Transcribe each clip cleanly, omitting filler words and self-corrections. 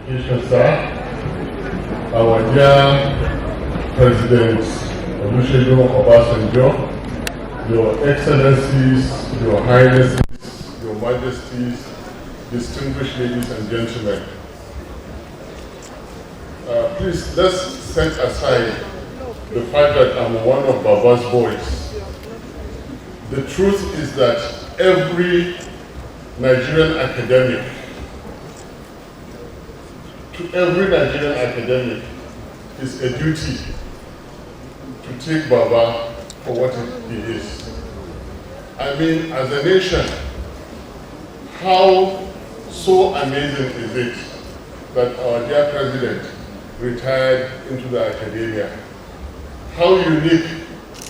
communication, sir, our dear President Olusegun Obasanjo, Your Excellencies, Your Highnesses, Your Majesties, distinguished ladies and gentlemen. Please, let's set aside the fact that I'm one of Baba's boys. The truth is that every Nigerian academic, is a duty to take Baba for what he is. I mean, as a nation, how so amazing is it that our dear president retired into the academia? How unique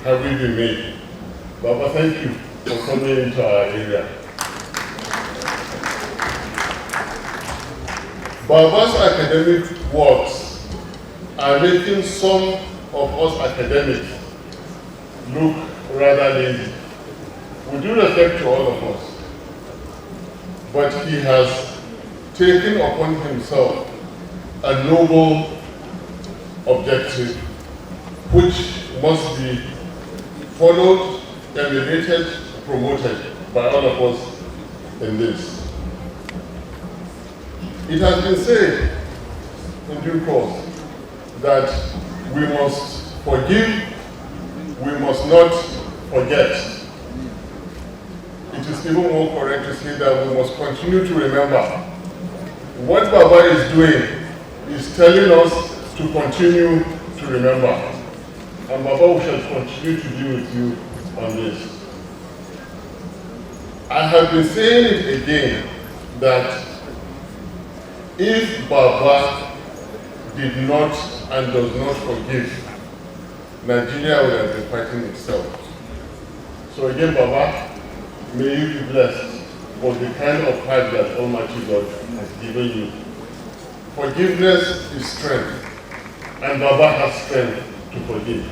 have we been made? Baba, thank you for coming into our area. Baba's academic works are making some of us academics look rather lazy. With due respect to all of us. But he has taken upon himself a noble objective which must be followed, emulated, promoted by all of us in this. It has been said in due course that we must forgive, we must not forget. It is even more correct to say that we must continue to remember. What Baba is doing is telling us to continue to remember. And Baba, we shall continue to be with you on this. I have been saying it again that if Baba did not and does not forgive, Nigeria would have been fighting itself. So again, Baba, may you be blessed for the kind of heart that Almighty God has given you. Forgiveness is strength, and Baba has strength to forgive.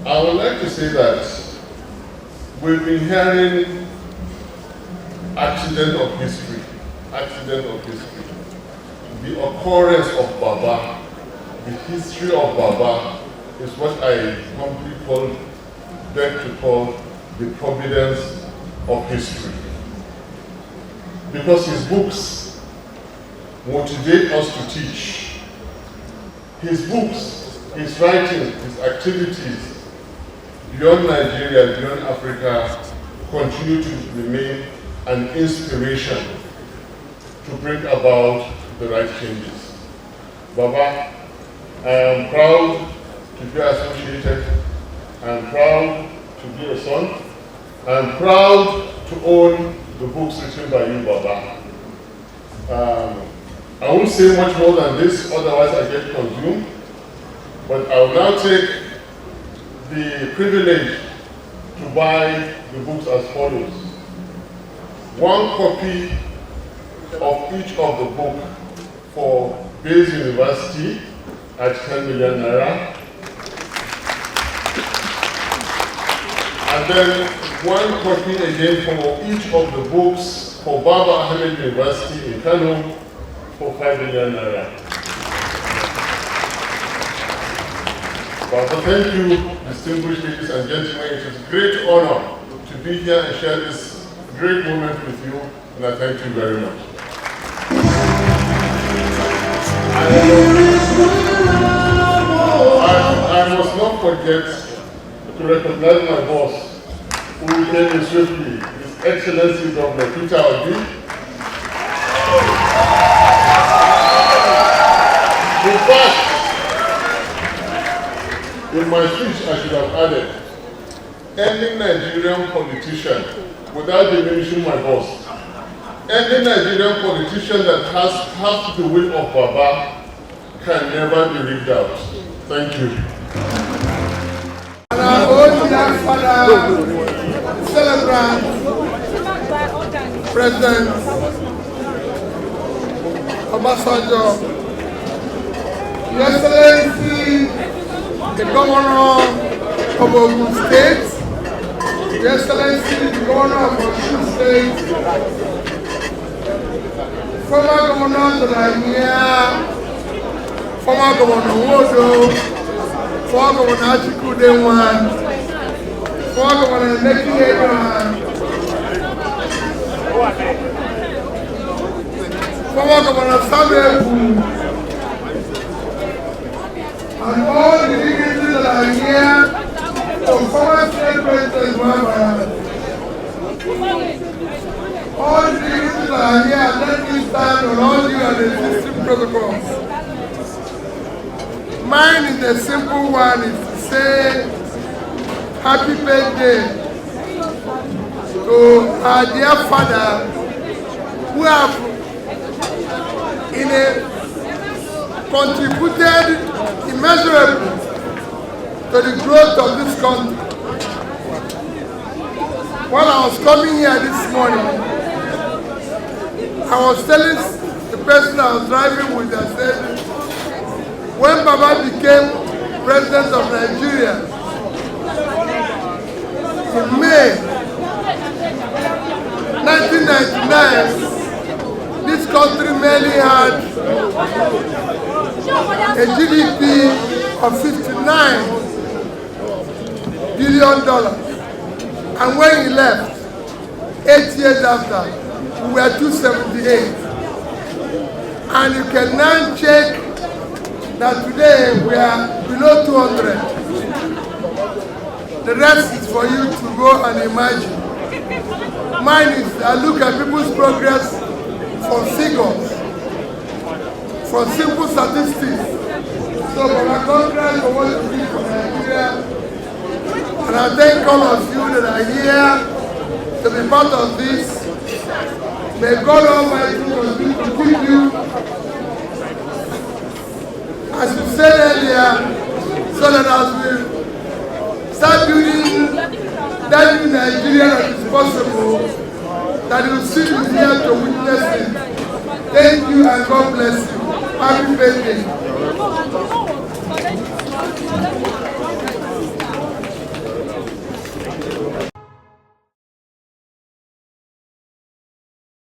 I would like to say that we've been hearing accident of history. The occurrence of Baba, the history of Baba is what I humbly beg to call the providence of history. Because his books motivate us to teach. His books, his writing, his activities beyond Nigeria, beyond Africa, continue to remain an inspiration to bring about the right changes. Baba, I am proud to be associated. I am proud to be a son. I am proud to own the books written by you, Baba. I won't say much more than this, otherwise I get consumed. But I will now take the privilege to buy the books as follows. One copy of each of the books for Bayes University at 10 million naira. And then one copy again for each of the books for Baba Ahmed University in Kano for 5 million naira. Baba, thank you, distinguished ladies and gentlemen. It is a great honor to be here and share this great moment with you, and I thank you very much. I must not forget to recognize my boss, who came in swiftly, His Excellency Governor Peter Obi. In fact, in my speech I should have added, any Nigerian politician, without diminishing my boss, any Nigerian politician that has half the will of Baba can never be rigged out. Thank you. Celebrant, President Obasanjo, Your Excellency, the Governor of Ogun State, Your Excellency, the Governor of Osun State, former governors that are here, former Governor Wodo, former Governor ATIKU Denwan, former Governor Nnamdi Kanu, former Governor Sowore, and all the dignitaries that are here, former State President Fubara, all the dignitaries that are here, let me stand on all you and the existing protocols. Mine is a simple one, is to say happy birthday to our dear father who have contributed immeasurably to the growth of this country. While I was coming here this morning, I was telling the person I was driving with, I said, when Baba became president of Nigeria in May 1999, this country merely had a GDP of $59 billion. And when he left, 8 years after, we were 278. And you can now check that today we are below 200. The rest is for you to go and imagine. Mine is, I look at people's progress for figures, for simple statistics. So Baba, congrats for what you did for Nigeria. And I thank all of you that are here to be part of this. May God Almighty continue to keep you. As you said earlier, so that as we start building that new Nigeria that is possible, that you see you here to witness it. Thank you and God bless you. Happy birthday.